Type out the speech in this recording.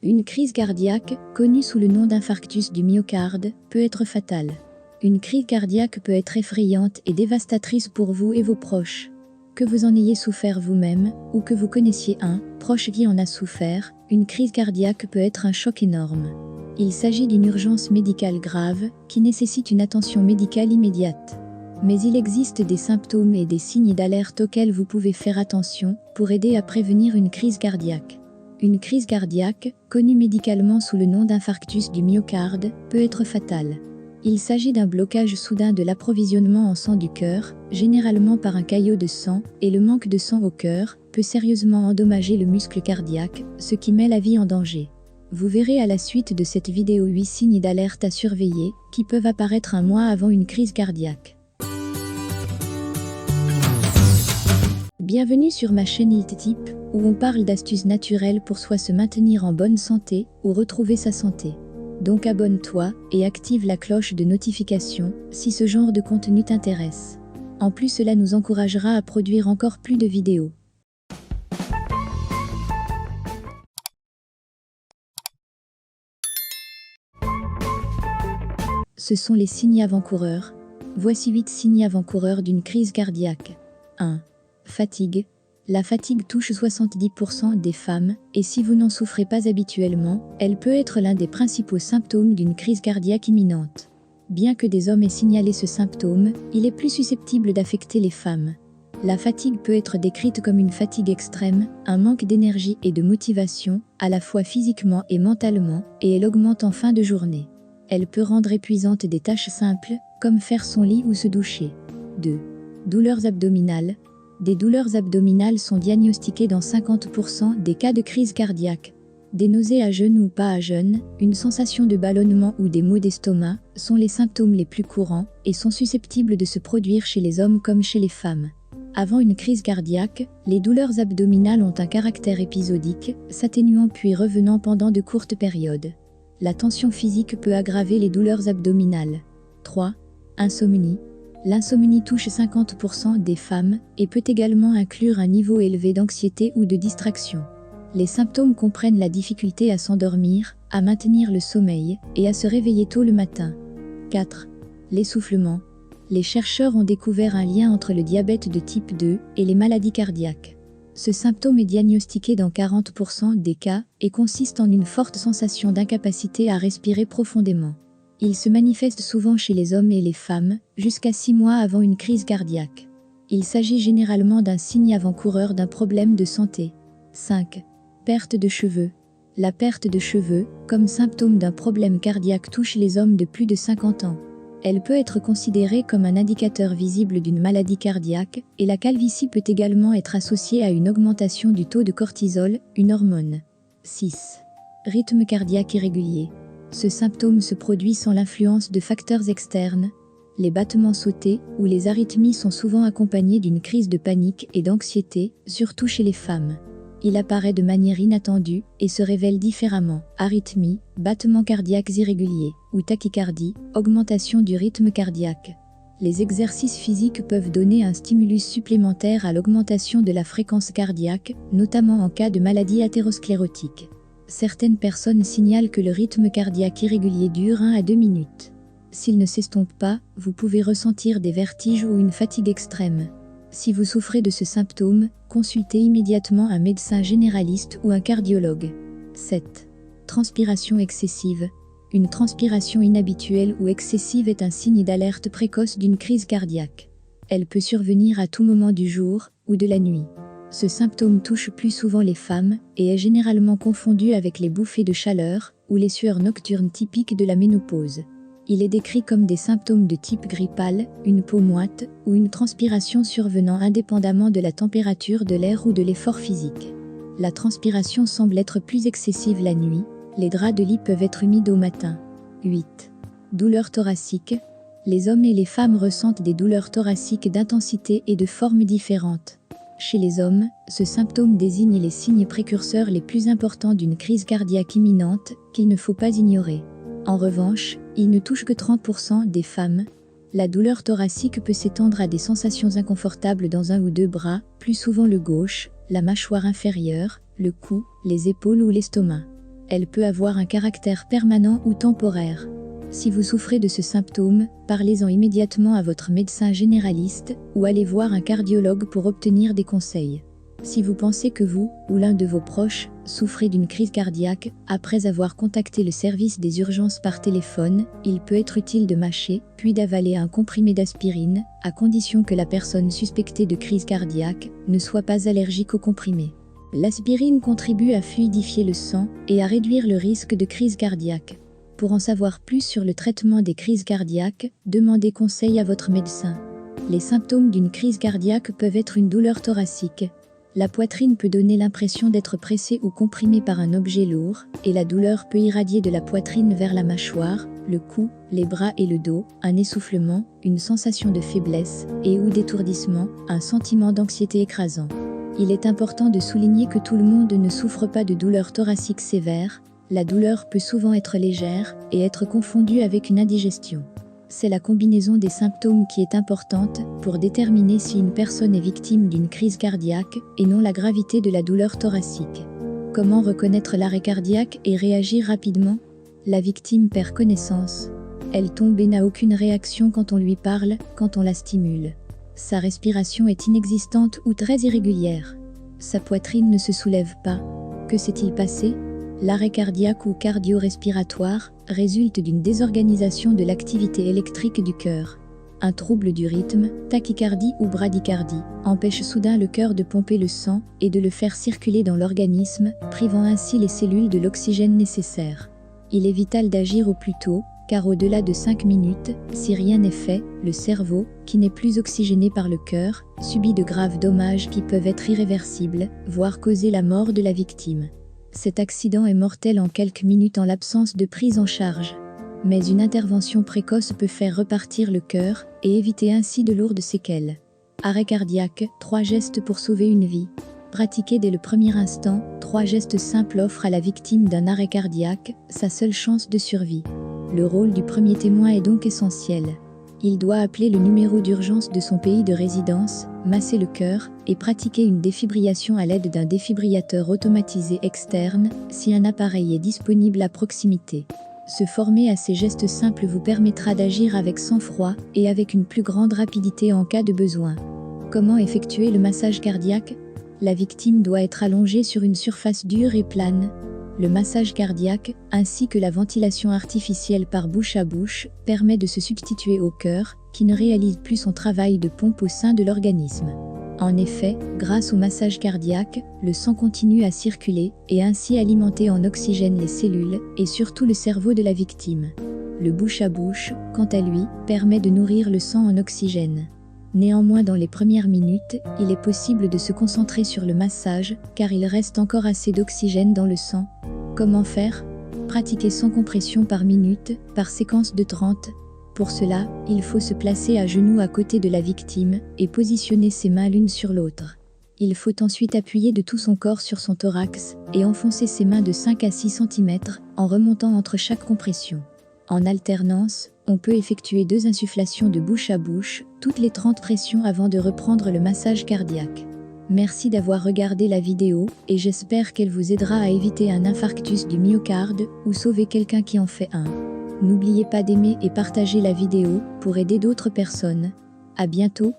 Une crise cardiaque, connue sous le nom d'infarctus du myocarde, peut être fatale. Une crise cardiaque peut être effrayante et dévastatrice pour vous et vos proches. Que vous en ayez souffert vous-même, ou que vous connaissiez un proche qui en a souffert, une crise cardiaque peut être un choc énorme. Il s'agit d'une urgence médicale grave, qui nécessite une attention médicale immédiate. Mais il existe des symptômes et des signes d'alerte auxquels vous pouvez faire attention, pour aider à prévenir une crise cardiaque. Une crise cardiaque, connue médicalement sous le nom d'infarctus du myocarde, peut être fatale. Il s'agit d'un blocage soudain de l'approvisionnement en sang du cœur, généralement par un caillot de sang, et le manque de sang au cœur peut sérieusement endommager le muscle cardiaque, ce qui met la vie en danger. Vous verrez à la suite de cette vidéo 8 signes d'alerte à surveiller, qui peuvent apparaître un mois avant une crise cardiaque. Bienvenue sur ma chaîne HealthTip, où on parle d'astuces naturelles pour soit se maintenir en bonne santé, ou retrouver sa santé. Donc abonne-toi, et active la cloche de notification, si ce genre de contenu t'intéresse. En plus, cela nous encouragera à produire encore plus de vidéos. Ce sont les signes avant-coureurs. Voici 8 signes avant-coureurs d'une crise cardiaque. 1. Fatigue. La fatigue touche 70% des femmes, et si vous n'en souffrez pas habituellement, elle peut être l'un des principaux symptômes d'une crise cardiaque imminente. Bien que des hommes aient signalé ce symptôme, il est plus susceptible d'affecter les femmes. La fatigue peut être décrite comme une fatigue extrême, un manque d'énergie et de motivation, à la fois physiquement et mentalement, et elle augmente en fin de journée. Elle peut rendre épuisantes des tâches simples, comme faire son lit ou se doucher. 2. Douleurs abdominales. Des douleurs abdominales sont diagnostiquées dans 50% des cas de crise cardiaque. Des nausées à jeun ou pas à jeun, une sensation de ballonnement ou des maux d'estomac sont les symptômes les plus courants et sont susceptibles de se produire chez les hommes comme chez les femmes. Avant une crise cardiaque, les douleurs abdominales ont un caractère épisodique, s'atténuant puis revenant pendant de courtes périodes. La tension physique peut aggraver les douleurs abdominales. 3. Insomnie. L'insomnie touche 50% des femmes et peut également inclure un niveau élevé d'anxiété ou de distraction. Les symptômes comprennent la difficulté à s'endormir, à maintenir le sommeil et à se réveiller tôt le matin. 4. L'essoufflement. Les chercheurs ont découvert un lien entre le diabète de type 2 et les maladies cardiaques. Ce symptôme est diagnostiqué dans 40% des cas et consiste en une forte sensation d'incapacité à respirer profondément. Il se manifeste souvent chez les hommes et les femmes, jusqu'à 6 mois avant une crise cardiaque. Il s'agit généralement d'un signe avant-coureur d'un problème de santé. 5. Perte de cheveux. La perte de cheveux, comme symptôme d'un problème cardiaque, touche les hommes de plus de 50 ans. Elle peut être considérée comme un indicateur visible d'une maladie cardiaque, et la calvitie peut également être associée à une augmentation du taux de cortisol, une hormone. 6. Rythme cardiaque irrégulier. Ce symptôme se produit sans l'influence de facteurs externes. Les battements sautés ou les arythmies sont souvent accompagnés d'une crise de panique et d'anxiété, surtout chez les femmes. Il apparaît de manière inattendue et se révèle différemment. Arythmie, battements cardiaques irréguliers ou tachycardie, augmentation du rythme cardiaque. Les exercices physiques peuvent donner un stimulus supplémentaire à l'augmentation de la fréquence cardiaque, notamment en cas de maladie athérosclérotique. Certaines personnes signalent que le rythme cardiaque irrégulier dure 1 à 2 minutes. S'il ne s'estompe pas, vous pouvez ressentir des vertiges ou une fatigue extrême. Si vous souffrez de ce symptôme, consultez immédiatement un médecin généraliste ou un cardiologue. 7. Transpiration excessive. Une transpiration inhabituelle ou excessive est un signe d'alerte précoce d'une crise cardiaque. Elle peut survenir à tout moment du jour ou de la nuit. Ce symptôme touche plus souvent les femmes et est généralement confondu avec les bouffées de chaleur ou les sueurs nocturnes typiques de la ménopause. Il est décrit comme des symptômes de type grippal, une peau moite ou une transpiration survenant indépendamment de la température de l'air ou de l'effort physique. La transpiration semble être plus excessive la nuit, les draps de lit peuvent être humides au matin. 8. Douleurs thoraciques. Les hommes et les femmes ressentent des douleurs thoraciques d'intensité et de formes différentes. Chez les hommes, ce symptôme désigne les signes précurseurs les plus importants d'une crise cardiaque imminente, qu'il ne faut pas ignorer. En revanche, il ne touche que 30% des femmes. La douleur thoracique peut s'étendre à des sensations inconfortables dans un ou deux bras, plus souvent le gauche, la mâchoire inférieure, le cou, les épaules ou l'estomac. Elle peut avoir un caractère permanent ou temporaire. Si vous souffrez de ce symptôme, parlez-en immédiatement à votre médecin généraliste ou allez voir un cardiologue pour obtenir des conseils. Si vous pensez que vous, ou l'un de vos proches, souffrez d'une crise cardiaque, après avoir contacté le service des urgences par téléphone, il peut être utile de mâcher, puis d'avaler un comprimé d'aspirine, à condition que la personne suspectée de crise cardiaque ne soit pas allergique au comprimé. L'aspirine contribue à fluidifier le sang et à réduire le risque de crise cardiaque. Pour en savoir plus sur le traitement des crises cardiaques, demandez conseil à votre médecin. Les symptômes d'une crise cardiaque peuvent être une douleur thoracique. La poitrine peut donner l'impression d'être pressée ou comprimée par un objet lourd, et la douleur peut irradier de la poitrine vers la mâchoire, le cou, les bras et le dos, un essoufflement, une sensation de faiblesse et ou d'étourdissement, un sentiment d'anxiété écrasant. Il est important de souligner que tout le monde ne souffre pas de douleurs thoraciques sévères. La douleur peut souvent être légère et être confondue avec une indigestion. C'est la combinaison des symptômes qui est importante pour déterminer si une personne est victime d'une crise cardiaque et non la gravité de la douleur thoracique. Comment reconnaître l'arrêt cardiaque et réagir rapidement? La victime perd connaissance. Elle tombe et n'a aucune réaction quand on lui parle, quand on la stimule. Sa respiration est inexistante ou très irrégulière. Sa poitrine ne se soulève pas. Que s'est-il passé? L'arrêt cardiaque ou cardio-respiratoire résulte d'une désorganisation de l'activité électrique du cœur. Un trouble du rythme, tachycardie ou bradycardie, empêche soudain le cœur de pomper le sang et de le faire circuler dans l'organisme, privant ainsi les cellules de l'oxygène nécessaire. Il est vital d'agir au plus tôt, car au-delà de 5 minutes, si rien n'est fait, le cerveau, qui n'est plus oxygéné par le cœur, subit de graves dommages qui peuvent être irréversibles, voire causer la mort de la victime. Cet accident est mortel en quelques minutes en l'absence de prise en charge. Mais une intervention précoce peut faire repartir le cœur et éviter ainsi de lourdes séquelles. Arrêt cardiaque, 3 gestes pour sauver une vie. Pratiqués dès le premier instant, 3 gestes simples offrent à la victime d'un arrêt cardiaque sa seule chance de survie. Le rôle du premier témoin est donc essentiel. Il doit appeler le numéro d'urgence de son pays de résidence, masser le cœur et pratiquer une défibrillation à l'aide d'un défibrillateur automatisé externe si un appareil est disponible à proximité. Se former à ces gestes simples vous permettra d'agir avec sang-froid et avec une plus grande rapidité en cas de besoin. Comment effectuer le massage cardiaque? La victime doit être allongée sur une surface dure et plane. Le massage cardiaque, ainsi que la ventilation artificielle par bouche à bouche, permet de se substituer au cœur, qui ne réalise plus son travail de pompe au sein de l'organisme. En effet, grâce au massage cardiaque, le sang continue à circuler et ainsi alimenter en oxygène les cellules et surtout le cerveau de la victime. Le bouche à bouche, quant à lui, permet de nourrir le sang en oxygène. Néanmoins, dans les premières minutes, il est possible de se concentrer sur le massage, car il reste encore assez d'oxygène dans le sang. Comment faire? Pratiquer sans compression par minute, par séquence de 30. Pour cela, il faut se placer à genoux à côté de la victime et positionner ses mains l'une sur l'autre. Il faut ensuite appuyer de tout son corps sur son thorax et enfoncer ses mains de 5 à 6 cm en remontant entre chaque compression. En alternance, on peut effectuer 2 insufflations de bouche à bouche, toutes les 30 pressions avant de reprendre le massage cardiaque. Merci d'avoir regardé la vidéo et j'espère qu'elle vous aidera à éviter un infarctus du myocarde ou sauver quelqu'un qui en fait un. N'oubliez pas d'aimer et partager la vidéo pour aider d'autres personnes. À bientôt.